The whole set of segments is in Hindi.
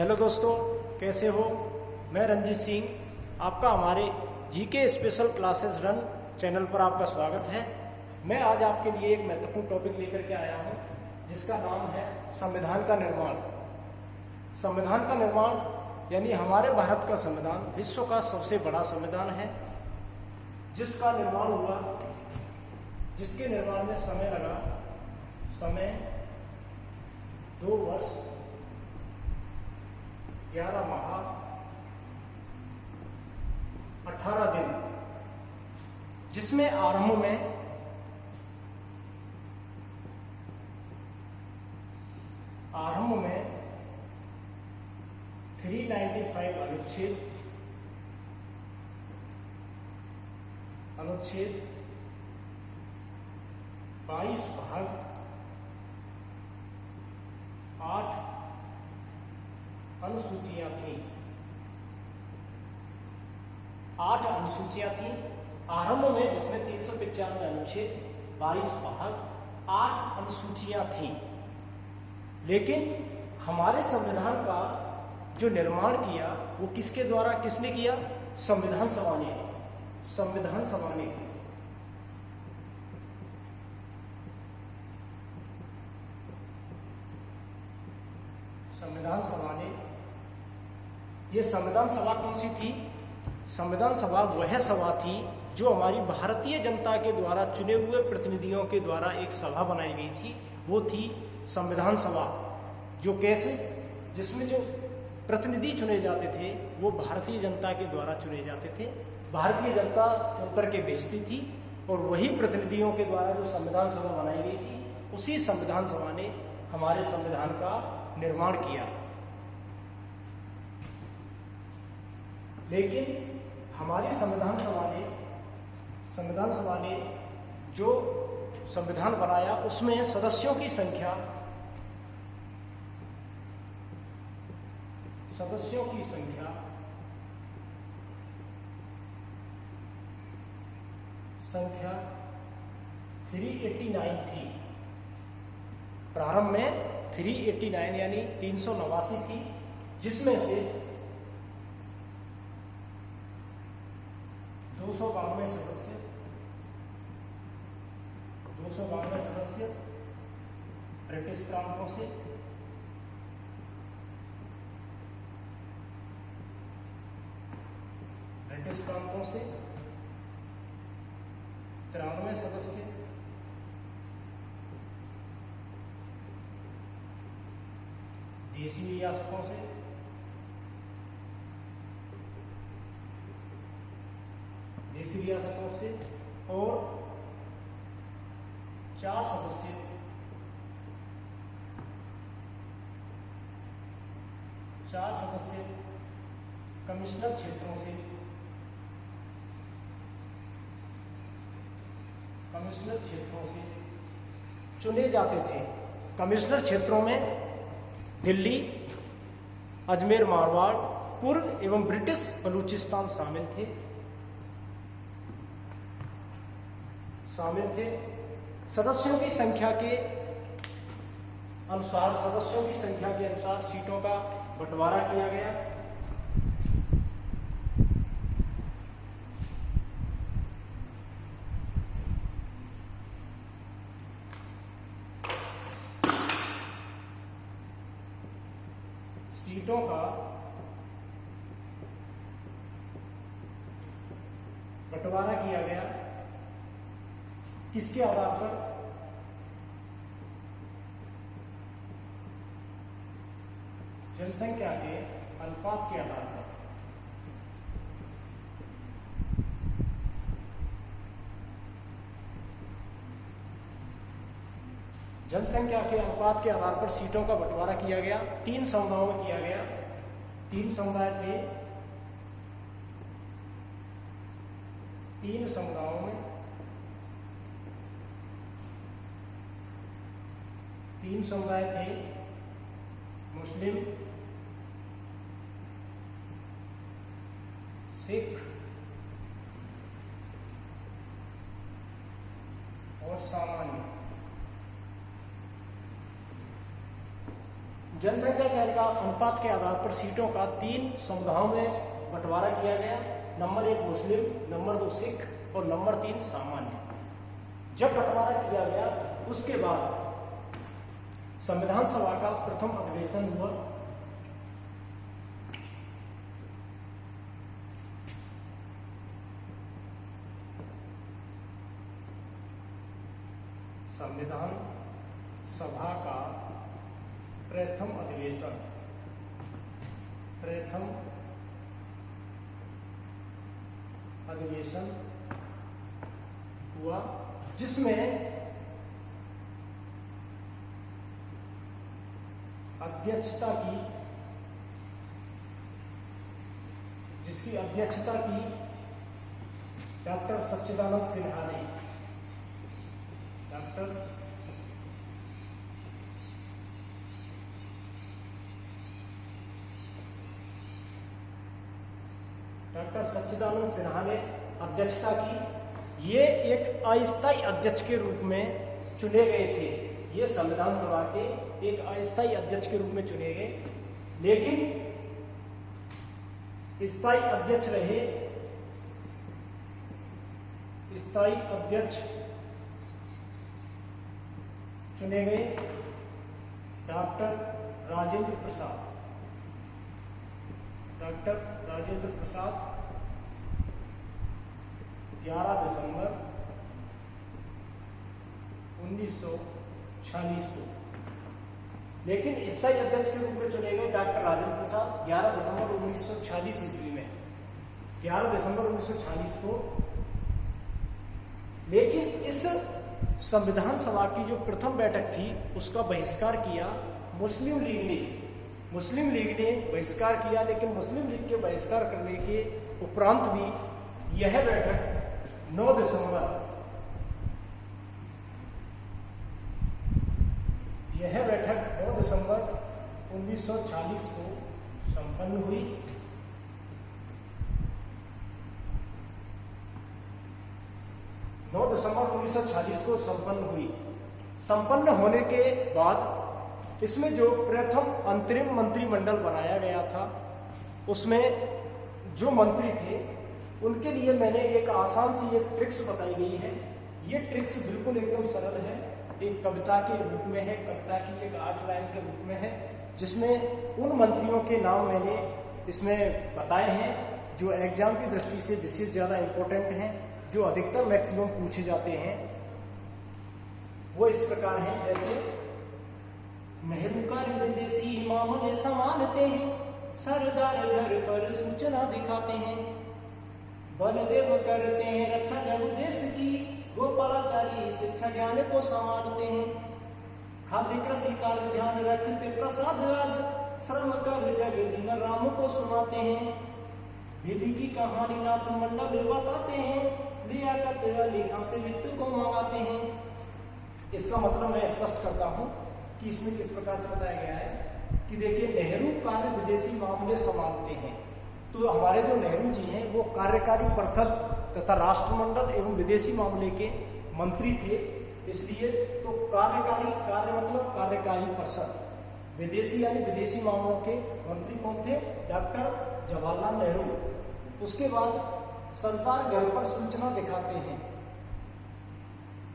हेलो दोस्तों, कैसे हो। मैं रंजीत सिंह, आपका हमारे GK special classes run channel पर आपका स्वागत है। मैं आज आपके लिए एक महत्वपूर्ण टॉपिक लेकर के आया हूं, जिसका नाम है संविधान का निर्माण। संविधान का निर्माण यानी हमारे भारत का संविधान विश्व का सबसे बड़ा संविधान है, जिसका निर्माण हुआ, जिसके निर्माण में समय लगा, समय 2 वर्ष 11 माह 18 दिन, जिसमें आरंभ में आरंभ में 395 अनुच्छेद 22 भाग 8 अनुसूचियां थी। 8 अनुसूचियां थी आरंभ में, जिसमें 395 अनुच्छेद 22 भाग 8 अनुसूचियां थी। लेकिन हमारे संविधान का जो निर्माण किया वो किसके द्वारा, किसने किया? संविधान सभा ने। संविधान सभा ने संविधान सभा ने ये संविधान सभा कौन सी थी? संविधान सभा वह सभा थी जो हमारी भारतीय जनता के द्वारा चुने हुए प्रतिनिधियों के द्वारा एक सभा बनाई गई थी। वो थी संविधान सभा। जो कैसे, जिसमें जो प्रतिनिधि चुने जाते थे वो भारतीय जनता के द्वारा चुने जाते थे। भारतीय जनता चुन करके भेजती थी और वही प्रतिनिधियों के द्वारा जो संविधान सभा बनाई गई थी, उसी संविधान सभा ने हमारे संविधान का निर्माण किया। लेकिन हमारी संविधान सभा ने जो संविधान बनाया उसमें सदस्यों की संख्या 389 थी। प्रारंभ में 389 यानी 389 थी, जिसमें से 292 सदस्य ब्रिटिश प्रांतों से, 93 सदस्य देशी रियासतों से, और 4 सदस्य कमिश्नर क्षेत्रों से चुने जाते थे। कमिश्नर क्षेत्रों में दिल्ली, अजमेर मारवाड़, कुर्ग एवं ब्रिटिश बलूचिस्तान शामिल थे। सदस्यों की संख्या के अनुसार सीटों का बंटवारा किया गया। सीटों का बंटवारा किया गया किसके आधार पर? जनसंख्या के अनुपात के आधार पर। जनसंख्या के अनुपात के आधार पर सीटों का बंटवारा किया गया। 3 समुदायों में किया गया। 3 समुदाय थे। 3 समुदायों में 3 समुदाय थे: मुस्लिम, सिख और सामान्य। जनसंख्या का अनुपात के आधार पर सीटों का 3 समुदायों में बंटवारा किया गया। नंबर 1 मुस्लिम, नंबर 2 सिख और नंबर 3 सामान्य। जब बंटवारा किया गया उसके बाद संविधान सभा का प्रथम अधिवेशन हुआ। संविधान सभा का प्रथम अधिवेशन हुआ, जिसमें जिसकी अध्यक्षता की डॉक्टर सच्चिदानंद सिन्हा ने। डॉक्टर सच्चिदानंद सिन्हा ने अध्यक्षता की। ये एक अस्थायी अध्यक्ष के रूप में चुने गए थे। ये संविधान सभा के एक अस्थायी अध्यक्ष के रूप में चुने गए, लेकिन स्थायी अध्यक्ष चुने गए डॉक्टर राजेंद्र प्रसाद। 11 दिसंबर 1946 को। लेकिन स्थायी अध्यक्ष के रूप में चुने गए डॉक्टर राजेंद्र प्रसाद 11 दिसंबर 1946 ईस्वी में, 11 दिसंबर 1946 को। लेकिन इस संविधान सभा की जो प्रथम बैठक थी उसका बहिष्कार किया मुस्लिम लीग ने बहिष्कार किया। लेकिन मुस्लिम लीग के बहिष्कार करने के उपरांत भी यह बैठक 9 दिसंबर 1946 को संपन्न हुई। दिसंबर 1946 को संपन्न होने के बाद इसमें जो प्रथम अंतरिम मंत्रिमंडल बनाया गया था, उसमें जो मंत्री थे उनके लिए मैंने एक आसान सी एक ट्रिक्स बताई गई है। ये ट्रिक्स बिल्कुल एकदम सरल है, एक कविता के रूप में है, कविता की एक 8 लाइन के रूप में है, जिसमें उन मंत्रियों के नाम मैंने इसमें बताए हैं जो एग्जाम की दृष्टि से विशेष ज़्यादा इम्पोर्टेंट हैं, जो अधिकतर मैक्सिमम पूछे जाते हैं। वो इस प्रकार हैं, जैसे नेहरू का विदेशी मामले संभालते हैं, सरदार घर पर सूचना दिखाते हैं, बलदेव करते हैं रक्षा जब देश की, गोपालाचारी शिक्षा ज्ञान को संभालते हैं, खाद्य कृषि का ध्यान रखते प्रसाद आज, श्रम कर जग जीवन राम को सुनाते हैं, विधि की कहानी नाथ मंडल बताते हैं, लियाकत अली खां से मृत्यु को मंगाते हैं। इसका मतलब मैं स्पष्ट करता हूं कि इसमें किस प्रकार से बताया गया है कि देखिए, नेहरू कार्य विदेशी मामले संभालते हैं, तो हमारे जो नेहरू जी हैं वो कार्यकारी परिषद तथा राष्ट्रमंडल एवं विदेशी मामले के मंत्री थे। इसलिए तो कार्यकारी परिषद, विदेशी यानी विदेशी मामलों के मंत्री कौन थे? डॉक्टर जवाहरलाल नेहरू। उसके बाद सरदार घर पर सूचना दिखाते हैं,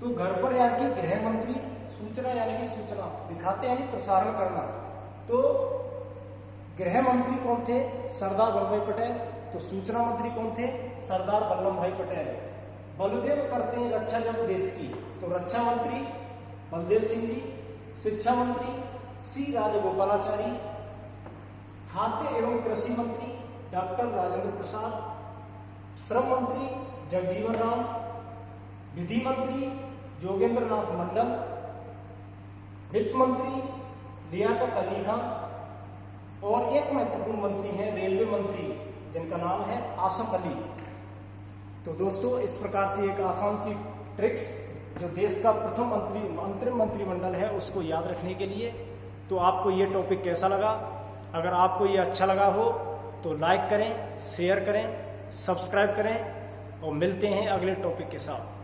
तो घर पर यानी कि गृह मंत्री, सूचना यानी कि सूचना दिखाते यानी प्रसारण करना। तो गृह मंत्री कौन थे? सरदार वल्लभ भाई पटेल। तो सूचना मंत्री कौन थे? सरदार वल्लभ भाई पटेल। बलदेव करते हैं रक्षा जब देश की, तो रक्षा मंत्री बलदेव सिंह जी। शिक्षा मंत्री सी राजगोपालाचारी। खाद्य एवं कृषि मंत्री डॉक्टर राजेंद्र प्रसाद। श्रम मंत्री जगजीवन राम। विधि मंत्री जोगेंद्र नाथ मंडल। वित्त मंत्री लियाकत अली खां। और एक महत्वपूर्ण मंत्री हैं रेलवे मंत्री, जिनका नाम है आसफ अली। तो दोस्तों, इस प्रकार से एक आसान सी ट्रिक्स जो देश का प्रथम अंतरिम मंत्रिमंडल है उसको याद रखने के लिए। तो आपको ये टॉपिक कैसा लगा? अगर आपको ये अच्छा लगा हो तो लाइक करें, शेयर करें, सब्सक्राइब करें और मिलते हैं अगले टॉपिक के साथ।